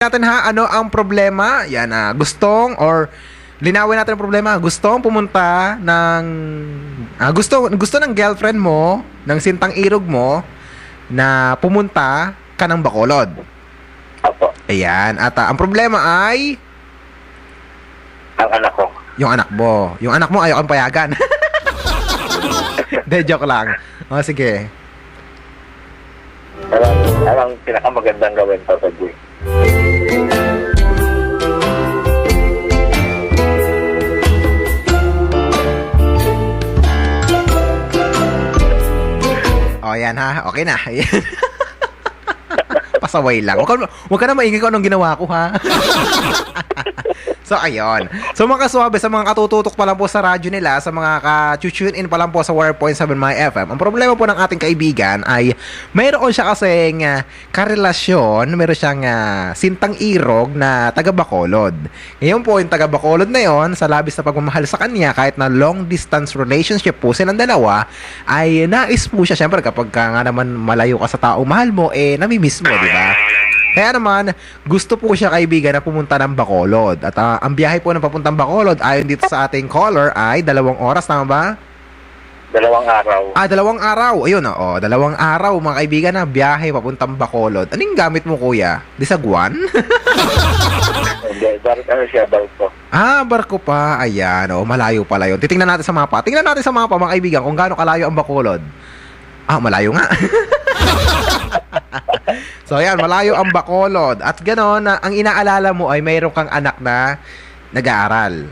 natin ha, ano ang problema? Yan gustong or linawin natin ang problema. Gustong pumunta ng gusto ng girlfriend mo, ng sintang irog mo na pumunta ka ng Bacolod. Opo. Ayan. At ang problema ay Ang anak ko. yung anak mo. Yung anak mo ayaw kang payagan. De, joke lang. O, sige. Anong pinakamagandang gawin, Papa G? O, yan ha. Okay na. Ayan. Pasaway lang. Huwag ka na maingay kung anong ginawa ko, ha? So, ayun. So, mga kaswabe, sa mga katututok pa lang po sa radyo nila, sa mga ka-tune in pa lang po sa 1.7 My FM, ang problema po ng ating kaibigan ay mayroon siya kasing karelasyon, mayroon siyang sintang irog na taga Bacolod. Ngayon po, yung taga Bacolod na yon, sa labis na pagmamahal sa kanya, kahit na long distance relationship po silang dalawa, ay nais po siya, syempre, kapag nga naman malayo ka sa taong mahal mo, namimiss mo, di ba? Kaya naman, gusto po siya kaibigan na pumunta ng Bacolod. At ang biyahe po ng papuntang Bacolod, ayon dito sa ating caller, ay 2 oras, tama ba? 2 araw. 2 araw. Ayun, 2 araw, mga kaibigan, na biyahe papuntang Bacolod. Anong gamit mo, kuya? Disagwan? Hindi, ano siya, barko. Barko pa. Ayan, malayo pala yun. Titingnan natin sa mapa. Tingnan natin sa mapa, mga kaibigan, kung gaano kalayo ang Bacolod. Malayo nga. So, ayan, malayo ang Bacolod. At gano'n, ang inaalala mo ay mayroon kang anak na nag-aaral.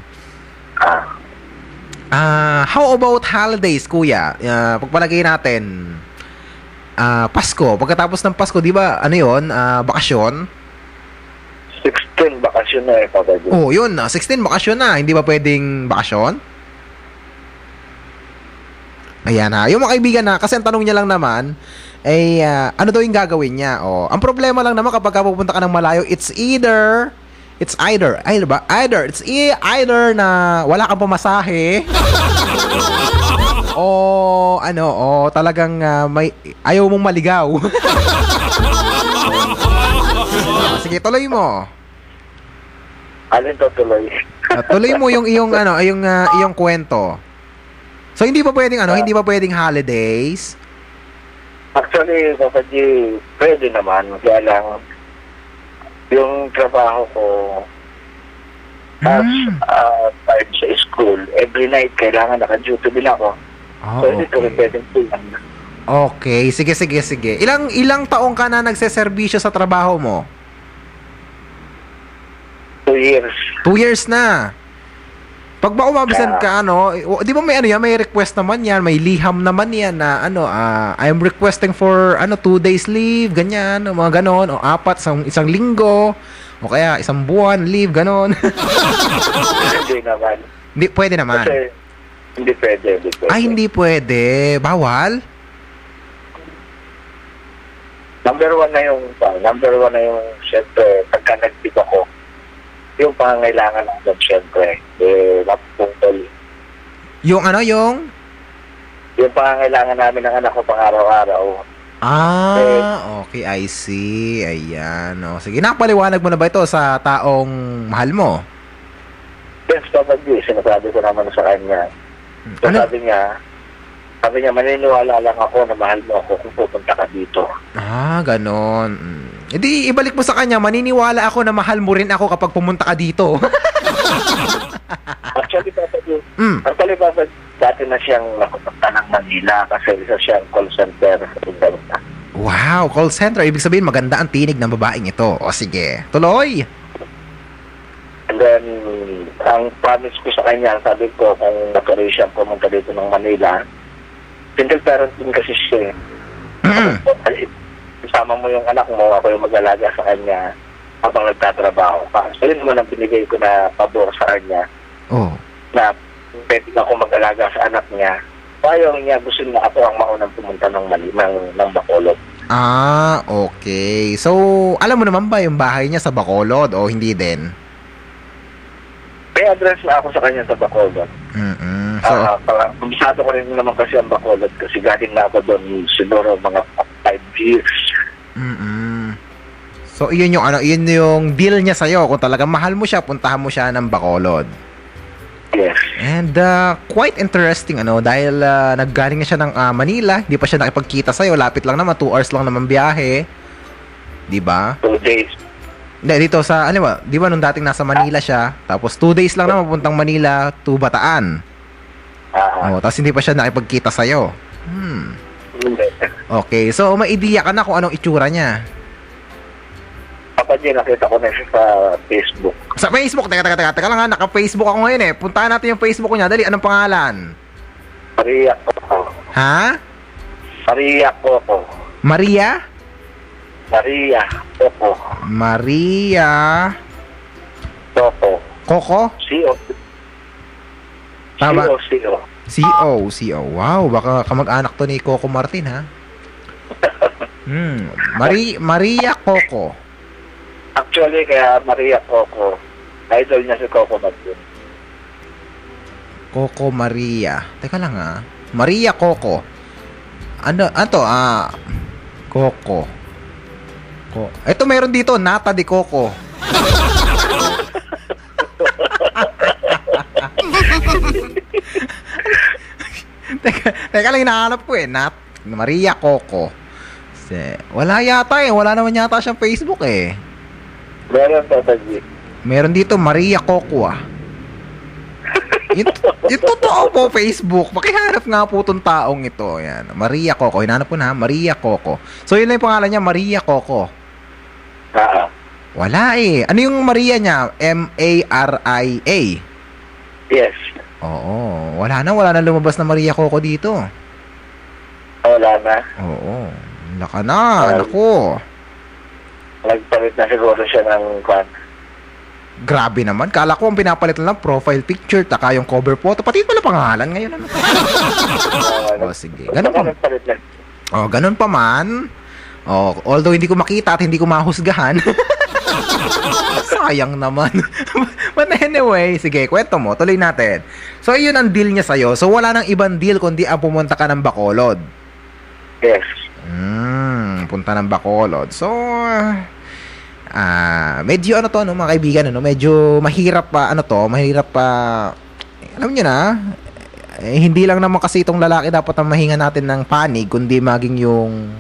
How about holidays, kuya? Pagpalagay natin, Pasko. Pagkatapos ng Pasko, di ba, ano yun, bakasyon? 16 bakasyon na Papa G. Oh, yun, 16 bakasyon na. Hindi ba pwedeng bakasyon? Ayan ha. Yung mga kaibigan na, kasi ang tanong niya lang naman, ano daw yung gagawin niya? Ang problema lang naman kapag pupunta ka ng malayo, it's either na wala kang pamasahe o talagang ayaw mong maligaw. Sige, tuloy mo. Alin to tuloy? Tuloy mo yung iyong kwento. So hindi pa pwedeng holidays. Actually, Papa G, pwede naman. Kaya lang, yung trabaho ko as time sa school, every night kailangan naka-duty din ako. So, hindi ko rin pwedeng tulang. Okay, sige. Ilang taong ka na nagseserbisyo sa trabaho mo? 2 years. 2 years na. Pag ba umabisan ka, di ba may request naman yan, may liham naman yan na, I'm requesting for, 2 days leave, ganyan, mga ganon, o 4, isang linggo, o kaya isang buwan leave, ganon. Hindi naman. Hindi, pwede naman. Kasi, hindi pwede. Hindi pwede. Bawal? Number one na yung, syempre, pagka nag-tip ako, yung pangangailangan ng job, syempre, naputol. Yung Yung pangangailangan namin ng anak ko pang araw-araw. Okay, I see. Ayan, sige, napaliwanag mo na ba ito sa taong mahal mo? Yes, Papa G, sinasabi ko naman sa kanya. So, sabi niya, maniniwala lang ako na mahal mo ako kung pupunta ka dito. Ganon. Hindi, ibalik mo sa kanya, maniniwala ako na mahal mo rin ako kapag pumunta ka dito. Actually, Papa G, dati na siyang nakupunta ng Manila kasi isa siyang call center. Wow, call center. Ibig sabihin, maganda ang tinig ng babaeng ito. O sige, tuloy. And then, ang promise ko sa kanya, sabi ko, kung nagkaroon siyang pumunta dito ng Manila, single parent din kasi siya. Isama mo yung anak mo, ako yung mag-alaga sa kanya habang nagtatrabaho pa. So, yun naman ang binigay ko na pabor sa kanya. Na pwede ako mag-alaga sa anak niya. Ayaw niya, gusto na ako ang maunang pumunta ng Bacolod. Okay. So, alam mo naman ba yung bahay niya sa Bacolod o hindi din? May address na ako sa kanya sa Bacolod. Kumisado ko rin naman kasi ang Bacolod kasi galing na ako doon siguro mga 5 years. So, iyon yung iyon yung deal niya sa'yo. Kung talagang mahal mo siya, puntahan mo siya ng Bacolod. Yes. And quite interesting dahil naggaling na siya ng Manila, hindi pa siya nakipagkita sa'yo, lapit lang naman, 2 hours lang naman biyahe. 'Di ba? 2 days. Hindi, dito sa, di ba nung dating nasa Manila siya, tapos 2 days lang naman puntang Manila to Bataan. Tapos hindi pa siya nakipagkita sa'yo. Okay, so may idea ka na kung anong itsura niya. Kapag nakita ko na siya sa Facebook. Sa Facebook? Teka lang naka-Facebook ako ngayon eh. Puntahan natin yung Facebook niya. Dali, anong pangalan? Maria Coco. Ha? Maria Coco. Maria? Maria Coco. Maria Coco. Coco? C-O. Tama. C-O. C-O. Wow, baka kamag-anak to ni Coco Martin, ha? Maria Coco. Actually, kaya Maria Coco, idol niya si Coco Martin. Coco Maria. Teka lang, Maria Coco. Coco. Ito meron dito, Nata de Coco. Teka lang, hinahanap ko Maria Coco. Wala yata wala naman yata siyang Facebook Meron, Papa G. Meron dito, Maria Coco yung totoo po Facebook. Pakihanap nga po itong taong ito. Yan. Maria Coco. Hinanap po na, Maria Coco. So, yun lang yung pangalan niya, Maria Coco. Wala Ano yung Maria niya? M-A-R-I-A. Yes. Oo. Wala na lumabas na Maria Coco dito. Wala na. Oo. Laka na. Naku. Nagpalit na siguro siya ng kwan. Grabe naman. Kala ko ang pinapalit lang profile picture, taka yung cover photo. Pati pala pangalan ngayon. Sige. Ganun pa. Ganun pa man. Although hindi ko makita at hindi ko mahusgahan. Sayang naman. But anyway, sige, kwento mo. Tuloy natin. So, yun ang deal niya sa'yo. So, wala nang ibang deal kundi ang pumunta ka ng Bacolod. Yes. Punta ng Bacolod. So, medyo mga kaibigan, medyo mahirap alam niyo na, hindi lang naman kasi itong lalaki dapat ang mahinga natin ng panig, kundi maging yung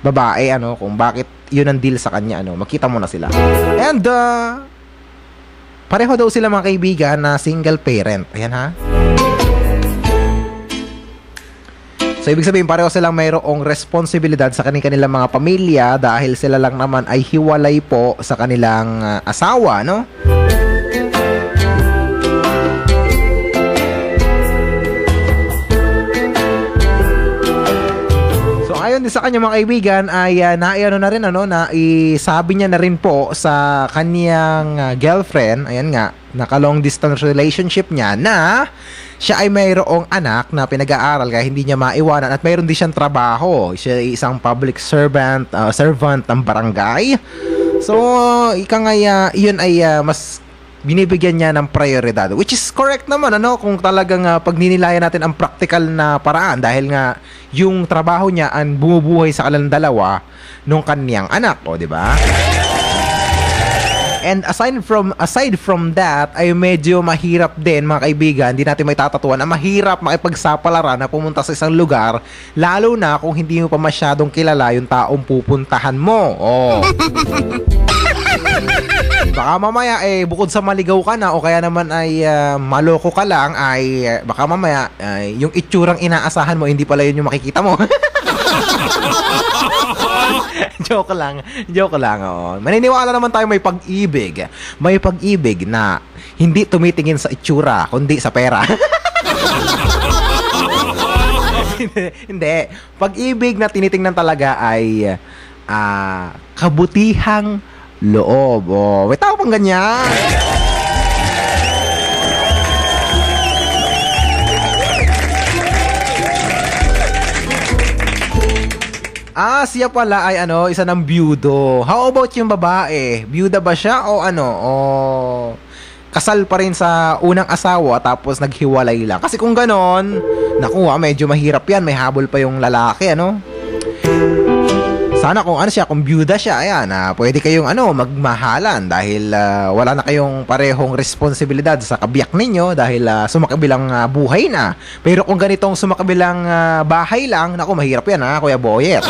babae, kung bakit yun ang deal sa kanya, makita mo na sila. And, pareho daw sila mga kaibigan na single parent. Ayan ha. So, ibig sabihin, pareho silang mayroong responsibilidad sa kanilang mga pamilya dahil sila lang naman ay hiwalay po sa kanilang asawa, no? So, ayon din sa kanya mga kaibigan ay isabi niya na rin po sa kanyang girlfriend, ayan nga, naka long distance relationship niya na siya ay mayroong anak na pinag-aaral kaya hindi niya maiwanan at mayroon din siyang trabaho. Siya ay isang public servant ng barangay. So, yun ay mas binibigyan niya ng prioridad, which is correct naman kung talagang pag ninilayan natin ang practical na paraan dahil nga yung trabaho niya ang bumubuhay sa kanilang dalawa nung kaniyang anak, di ba? And aside from that, ay medyo mahirap din mga kaibigan, hindi natin may tatatuan na mahirap makipagsapalaran na pumunta sa isang lugar, lalo na kung hindi mo pa masyadong kilala yung taong pupuntahan mo. Baka mamaya bukod sa maligaw ka na o kaya naman ay maloko ka lang, ay baka mamaya yung itsurang inaasahan mo hindi pala yun yung makikita mo. Joke lang. Maniniwala naman tayo may pag-ibig. May pag-ibig na hindi tumitingin sa itsura, kundi sa pera. Hindi. Pag-ibig na tinitingnan talaga ay kabutihang loob. May tao pang ganyan. Siya pala ay isa ng byudo. How about yung babae? Byuda ba siya o kasal pa rin sa unang asawa tapos naghiwalay lang? Kasi kung ganon, naku medyo mahirap yan. May habol pa yung lalaki, Sana kung ano siya, kung byuda siya, ayan, pwede kayong magmahalan dahil wala na kayong parehong responsibilidad sa kabiyak ninyo dahil sumakabilang buhay na. Pero kung ganitong sumakabilang bahay lang, naku, mahirap yan Kuya Boyet.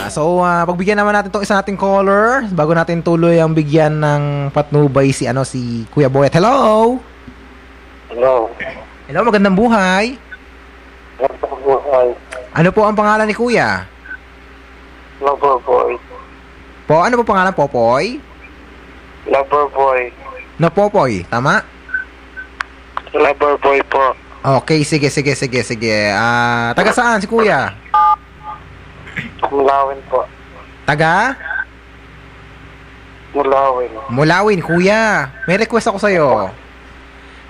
So, pagbigyan naman natin tong isa nating caller bago natin tuloy ang bigyan ng patnubay si Kuya Boyet. Hello! Hello. Hello, magandang buhay. Ano po ang pangalan ni Kuya? Loverboy. Po, ano po pangalan? Popoy? Loverboy. Popoy, tama? Loverboy po. Okay, sige. Taga saan si Kuya? Mulawin po. Taga? Mulawin. Mulawin, Kuya. May request ako sa'yo.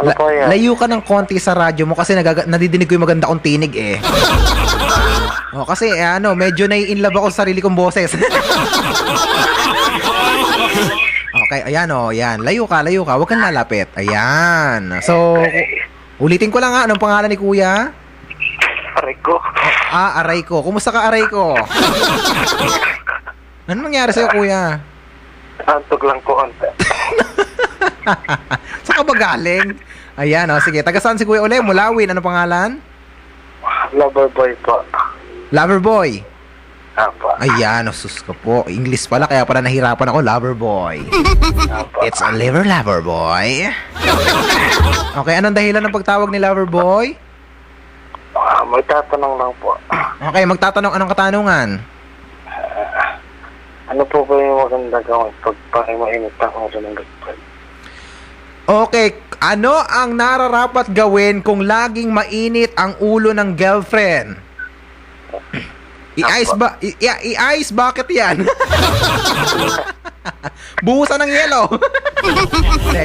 Ano po yan? Layo ka ng konti sa radyo mo kasi nadidinig ko yung maganda kong tinig eh. Kasi medyo nai-inlove ako sa sarili kong boses. Okay, ayan yan. Layo ka. Huwag kang lalapit. Ayan. So, ulitin ko lang anong pangalan ni Kuya? Aray ko. Aray ko. Kumusta ka, Aray ko? Ano nangyari sa'yo, Kuya? Antog lang po onte. Saan ka ba galing? Ayan, sige. Taga saan si Kuya uli? Mulawin. Ano pangalan? Loverboy po. Loverboy. Apa. Ayan, sus ka po. English pala, kaya pala nahirapan ako. Loverboy. Apa. It's a Loverboy. Okay, anong dahilan ng pagtawag ni Loverboy? May tatanong lang po. Okay, magtatanong. Anong katanungan? Ano po ba yung maganda gawin pag mainit ang oras ng girlfriend? Okay, ano ang nararapat gawin kung laging mainit ang ulo ng girlfriend? I-ice bucket yan. Buhusan ng yelo.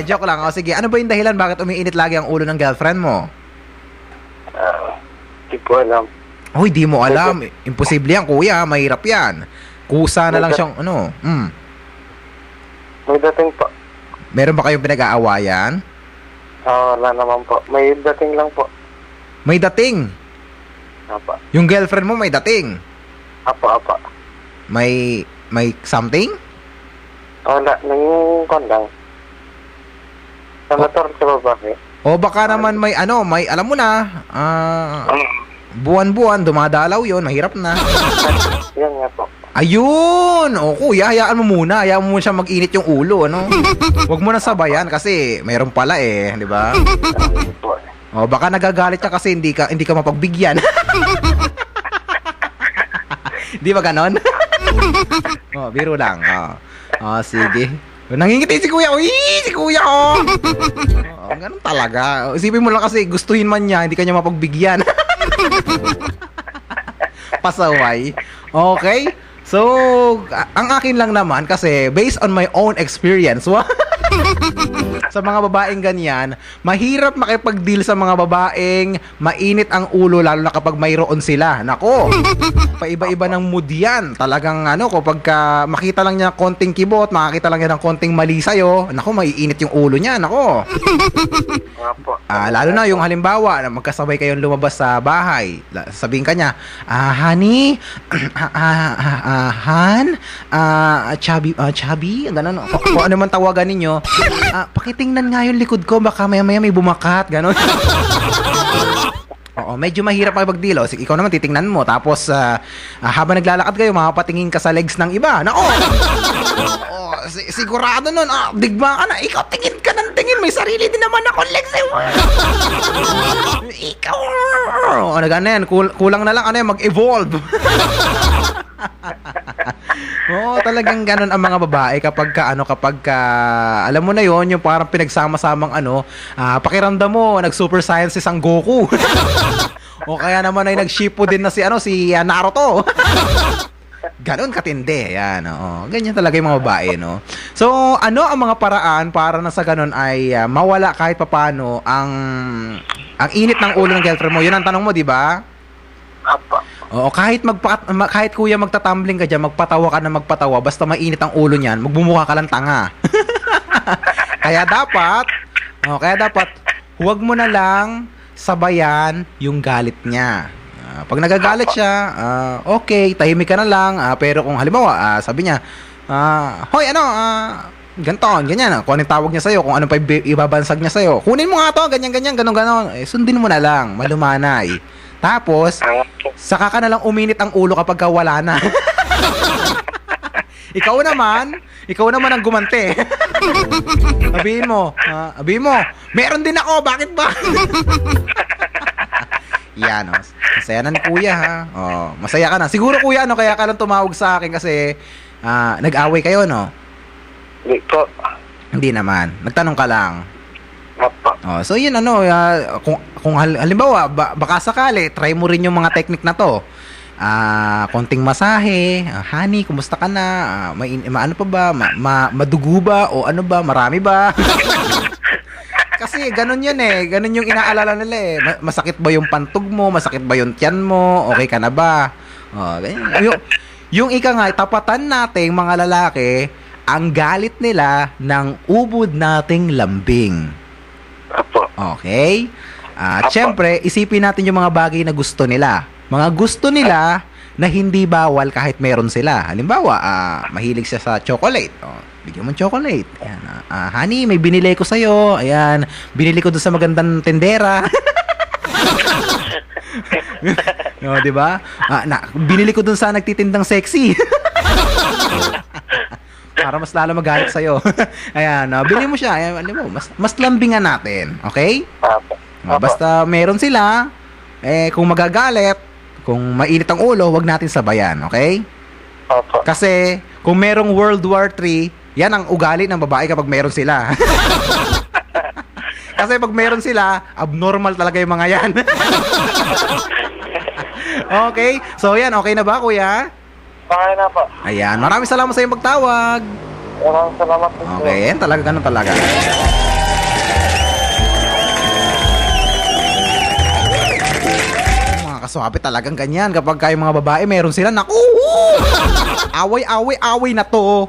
Joke lang. Sige, ano ba yung dahilan bakit umiinit lagi ang ulo ng girlfriend mo? Di ko alam. Hoy, di mo alam. Imposible yan, Kuya. Mahirap yan. Kusa na lang siyang May dating po. Meron ba kayong pinag-aawayan? Wala naman po. May dating lang po. May dating. Apa. Yung girlfriend mo may dating. Apa. May something? Wala. Nanging kondang. Sanator sa babae. O baka naman may alam mo na, buwan-buwan, dumadalaw yon, mahirap na. Yan nga po. Ayun! O Kuya, hayaan mo muna. Hayaan mo muna siya mag-init yung ulo, Huwag mo na sabayan kasi mayroon pala di ba? O baka nagagalit siya kasi hindi ka mapagbigyan. Di ba ganon? Biro lang. Sige. Nangingiti si Kuya. Uy, si Kuya ganun talaga. Isipin mo lang kasi gustuhin man niya, hindi ka niya mapagbigyan. Pasaway. Okay? So, ang akin lang naman kasi based on my own experience, sa mga babaeng ganyan, mahirap makipag-deal sa mga babaeng mainit ang ulo lalo na kapag mayroon sila. Nako, paiba-iba ng mood yan. Talagang kapag makita lang niya konting kibot, makakita lang niya ng konting mali sa'yo, nako, maiinit yung ulo niya. Nako. Lalo na yung halimbawa na magkasabay kayong lumabas sa bahay. Sabihin ka niya, honey, Han, chubby, ganun. Kung ano man tawagan ninyo, pakitingnan nga yung likod ko, baka maya-maya may bumakat, gano'n. Oo, medyo mahirap makipag-deal. Sige, ikaw naman titingnan mo. Tapos, habang naglalakad kayo, mapapatingin ka sa legs ng iba. Nako! Sigurado nun, digma ka na. Ikaw, tingin ka ng tingin. May sarili din naman ako legs. Ikaw! Gano'n yan. Kulang na lang, mag-evolve. Talagang ganun ang mga babae kapag alam mo na yon, yung parang pinagsama-samang pakiramdam mo nag-super scientist ang Goku. O kaya naman ay nag-shippo din na si Naruto. Ganun katindi. Yan, ganyan talaga yung mga babae, So, ano ang mga paraan para na sa ganun ay mawala kahit papano ang init ng ulo ng girlfriend mo? Yun ang tanong mo, di ba? Apa. Oo, kahit Kuya magtatumbling ka diyan, magpatawa ka na magpatawa, basta mainit ang ulo niyan, magbumukha ka lang tanga. Kaya dapat huwag mo na lang sabayan yung galit niya. Pag nagagalit siya, okay, tahimik ka na lang. Pero kung halimbawa, sabi niya, hoy, ganito, ganyan. Kung anong tawag niya sa'yo, kung anong pa ibabansag niya sa'yo, kunin mo nga to, ganyan, ganon. Sundin mo na lang, malumanay. Tapos, saka ka na lang uminit ang ulo kapag wala na. Ikaw naman ang gumante. Sabihin mo, meron din ako, bakit ba? Yan, masaya na ni kuya, ha? Masaya ka na. Siguro kuya, kaya ka lang tumawag sa akin kasi nag-away kayo, no? Hindi po. Hindi naman. Nagtanong ka lang. Opo. So yun, kung halimbawa, baka sakali, try mo rin yung mga technique na to. Konting masahe, honey, kumusta ka na? Ano pa ba? Madugo ba? O ano ba? Marami ba? Kasi ganun yun ganun yung inaalala nila masakit ba yung pantog mo? Masakit ba yung tiyan mo? Okay ka na ba? Yung ika nga, tapatan nating mga lalaki ang galit nila ng ubod nating lambing. Opo. Okay? Siyempre, isipin natin yung mga bagay na gusto nila. Mga gusto nila na hindi bawal kahit meron sila. Halimbawa, mahilig siya sa chocolate. Bigyan mo chocolate. Ayan, honey, may binili ko sa'yo. Ayan, binili ko doon sa magandang tendera. Di ba? Binili ko doon sa nagtitindang sexy. Para mas lalo magalit sa'yo. Ayan, bili mo siya. Ayan, alam mo, mas lambingan natin. Okay? Opo. Basta meron sila, kung magagalit, kung mainit ang ulo, wag natin sabayan, okay? Opo. Kasi, kung merong World War III, yan ang ugali ng babae kapag meron sila. Kasi pag meron sila, abnormal talaga yung mga yan. Okay? So yan, okay na ba, kuya? Okay na po. Ayan, maraming salamat sa iyong pagtawag. Maraming salamat po. Okay, yan talaga, ganun talaga. Kaswabe talagang ganyan kapag kayong mga babae meron sila, naku, away na to.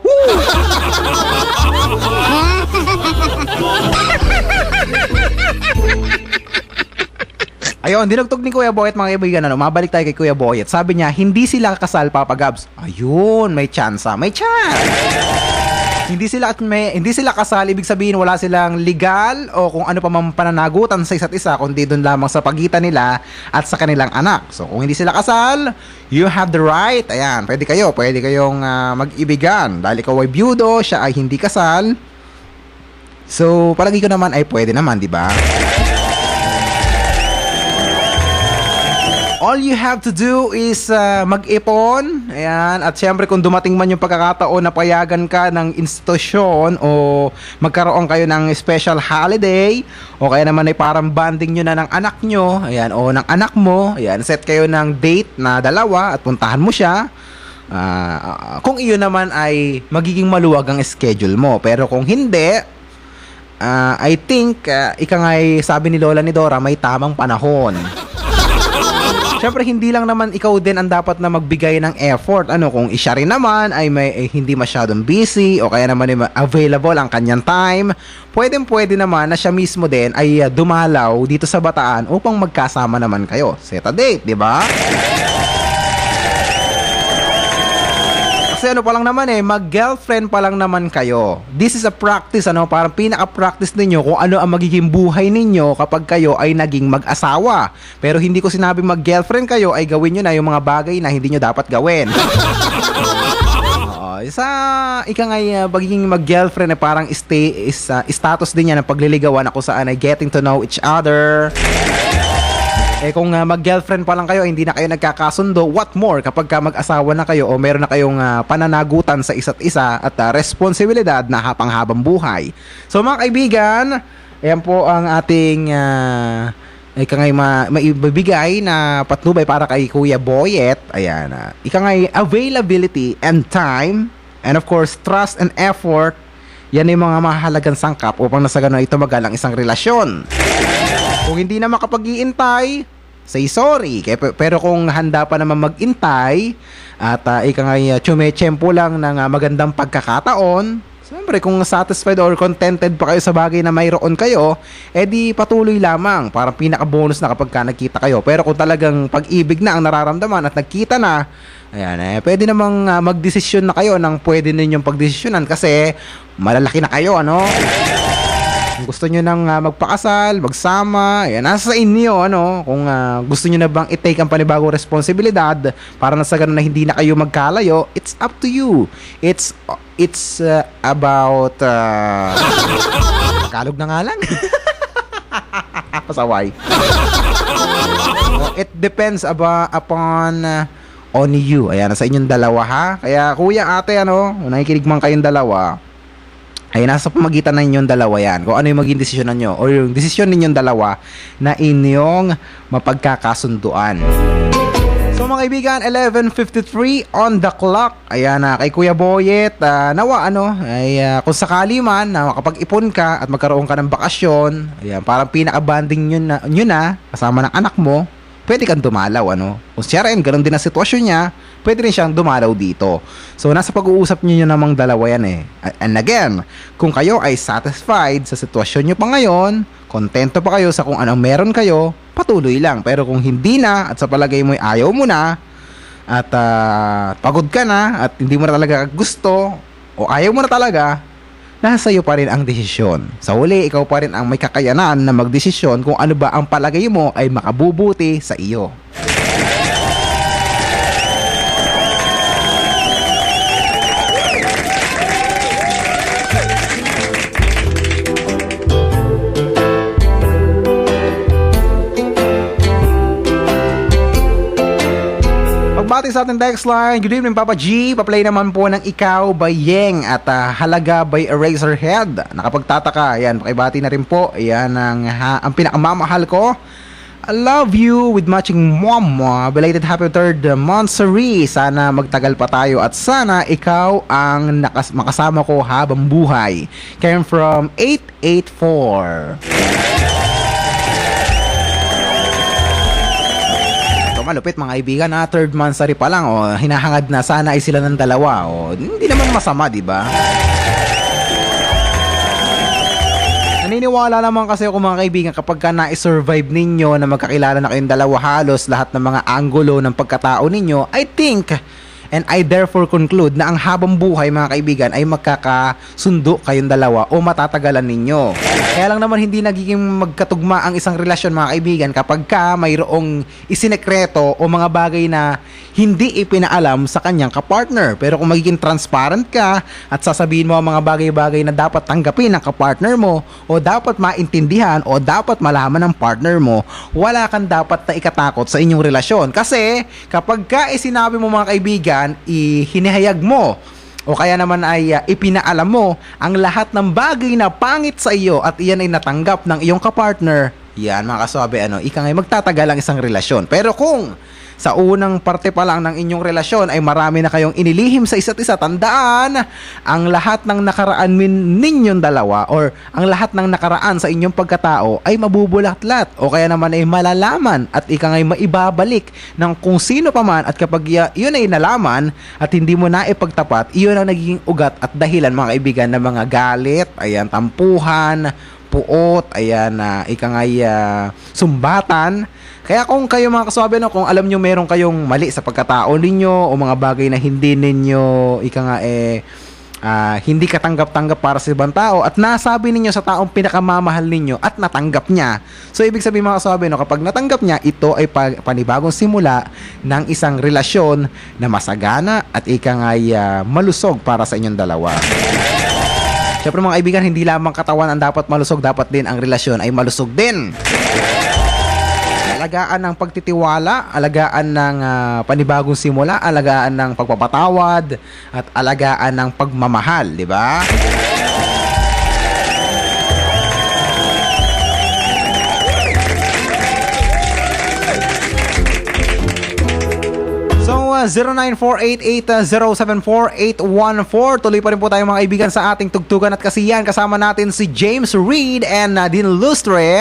Ayun, dinugtog ni Kuya Boyet, mga kaibigan, mabalik tayo kay Kuya Boyet. Sabi niya, hindi sila kasal, Papa Gabs. Ayun, may chance. Hindi sila kasal, ibig sabihin wala silang legal o kung ano pa mang pananagutan sa isa't isa, kundi doon lamang sa pagitan nila at sa kanilang anak. So kung hindi sila kasal, you have the right. Ayan, pwede kayong mag-ibigan. Dahil ikaw ay byudo, siya ay hindi kasal. So palagi ko naman ay pwede naman, di ba? All you have to do is mag-ipon. Ayan. At syempre kung dumating man yung pagkakataon na payagan ka ng institusyon o magkaroon kayo ng special holiday o kaya naman ay parang bonding nyo na ng anak nyo, ayan, o ng anak mo, ayan, set kayo ng date na dalawa at puntahan mo siya. Kung iyon naman ay magiging maluwag ang schedule mo. Pero kung hindi, I think ika nga ay sabi ni Lola ni Dora, may tamang panahon. Siyempre, hindi lang naman ikaw din ang dapat na magbigay ng effort. Kung isya rin naman ay hindi masyadong busy o kaya naman available ang kanyang time, pwede naman na siya mismo din ay dumalaw dito sa Bataan upang magkasama naman kayo. Set a date, di ba? Kasi pa lang naman mag-girlfriend pa lang naman kayo. This is a practice, parang pinaka-practice ninyo kung ano ang magiging buhay ninyo kapag kayo ay naging mag-asawa. Pero hindi ko sinabing mag-girlfriend kayo ay gawin nyo na yung mga bagay na hindi nyo dapat gawin. Pagiging mag-girlfriend ay parang status din yan ng pagliligawan na kung saan ay getting to know each other. Kung mag-girlfriend pa lang kayo, hindi na kayo nagkakasundo, what more kapag mag-asawa na kayo o meron na kayong pananagutan sa isa't isa at responsibilidad na hapang-habang buhay. So mga kaibigan, ayan po ang ating maibibigay na patnubay para kay Kuya Boyet. Ayan, availability and time, and of course, trust and effort, yan yung mga mahalagang sangkap upang nasa gano'n ay tumagal ang isang relasyon. Kung hindi na makapag-iintay, say sorry. Pero kung handa pa naman mag-intay at tsumetsyempo lang ng magandang pagkakataon, Siyempre, kung satisfied or contented pa kayo sa bagay na mayroon kayo, edi patuloy lamang. Parang pinaka-bonus na kapag ka nagkita kayo. Pero kung talagang pag-ibig na ang nararamdaman at nagkita na, ayan, pwede namang magdesisyon na kayo ng pwede ninyong pagdesisyonan kasi malalaki na kayo, ano? Kung gusto nyo nang magpakasal, magsama, ayan, nasa sa inyo, ano? Kung gusto nyo na bang i-take ang panibagong responsibilidad para na sa ganun na hindi na kayo magkalayo, it's up to you. It's about Tagalog na nga lang. Pasaway. It depends upon on you. Ayan, sa inyong dalawa, ha? Kaya kuya, ate, ano, kung nakikinig man kayong dalawa, ay nasa pamagitan na inyong dalawa yan. Kung ano yung maging desisyon ninyo o yung desisyon ninyong dalawa na inyong mapagkakasunduan. So mga kaibigan, 11:53 on the clock. Ayan na, kay Kuya Boyet, nawa ay kung sakali man na makapag-ipon ka at magkaroon ka ng bakasyon, ayan, parang pinaka-banding nyo na kasama ng anak mo, pwede kang dumalaw, ano? Kung siya rin, ganun din ang sitwasyon niya, pwede rin siyang dumalaw dito. So, nasa pag-uusap niyo namang dalawa yan eh. And again, kung kayo ay satisfied sa sitwasyon niyo pa ngayon, kontento pa kayo sa kung anong meron kayo, patuloy lang. Pero kung hindi na, at sa palagay mo ay ayaw mo na, at pagod ka na, at hindi mo na talaga gusto, o ayaw mo na talaga, nasa iyo pa rin ang desisyon. Sa huli, ikaw pa rin ang may kakayanan na magdesisyon kung ano ba ang palagay mo ay makabubuti sa iyo. Pagbati sa ating text line, good evening Papa G, paplay naman po ng Ikaw by Yeng at Halaga by Eraserhead. Nakapagtataka, ayan, pakibati na rin po, ayan ang pinakamamahal ko. I love you with matching mama, belated happy third monthsary. Sana magtagal pa tayo at sana ikaw ang makasama ko habang buhay. Came from 884. Malupit mga kaibigan, third monthsary pa lang, hinahangad na sana ay sila ng dalawa, hindi naman masama, di ba? Naniniwala naman kasi ako mga kaibigan, kapag ka na-survive ninyo na magkakilala na kayong dalawa, halos lahat ng mga anggulo ng pagkatao ninyo, I think and I therefore conclude na ang habang buhay mga kaibigan ay magkakasundo kayong dalawa o matatagalan ninyo. Kaya lang naman hindi nagiging magkatugma ang isang relasyon mga kaibigan kapag ka mayroong isinekreto o mga bagay na hindi ipinaalam sa kanyang kapartner. Pero kung magiging transparent ka at sasabihin mo ang mga bagay-bagay na dapat tanggapin ng kapartner mo o dapat maintindihan o dapat malaman ng partner mo, wala kang dapat na ikatakot sa inyong relasyon. Kasi kapag ka sinabi mo mga kaibigan, hinihayag mo o kaya naman ay ipinaalam mo ang lahat ng bagay na pangit sa iyo at iyan ay natanggap ng iyong kapartner, yan mga kaswabe, ika ngay magtatagal ang isang relasyon. Pero kung sa unang parte pa lang ng inyong relasyon ay marami na kayong inilihim sa isa't isa, tandaan, ang lahat ng nakaraan ninyong dalawa or ang lahat ng nakaraan sa inyong pagkatao ay mabubulatlat o kaya naman ay malalaman at ika ngay maibabalik ng kung sino pa man. At kapag yun ay nalaman at hindi mo na ipagtapat, iyon ang nagiging ugat at dahilan mga kaibigan ng mga galit, ayan, tampuhan, puot, ayan, ika ngay sumbatan. Kaya kung kayo mga kaswabe, kung alam nyo meron kayong mali sa pagkatao ninyo o mga bagay na hindi ninyo hindi katanggap-tanggap para sa ibang tao at nasabi ninyo sa taong pinakamamahal ninyo at natanggap niya. So ibig sabihin mga kaswabe, kapag natanggap niya, ito ay panibagong simula ng isang relasyon na masagana at malusog para sa inyong dalawa. Siyempre mga kaibigan, hindi lamang katawan ang dapat malusog, dapat din ang relasyon ay malusog din. Alagaan ng pagtitiwala, alagaan ng panibagong simula, alagaan ng pagpapatawad, at alagaan ng pagmamahal, di ba? So, 094880748114. Tuloy pa rin po tayo mga kaibigan sa ating tugtugan at kasiyahan. Kasama natin si James Reid and Nadine Lustre.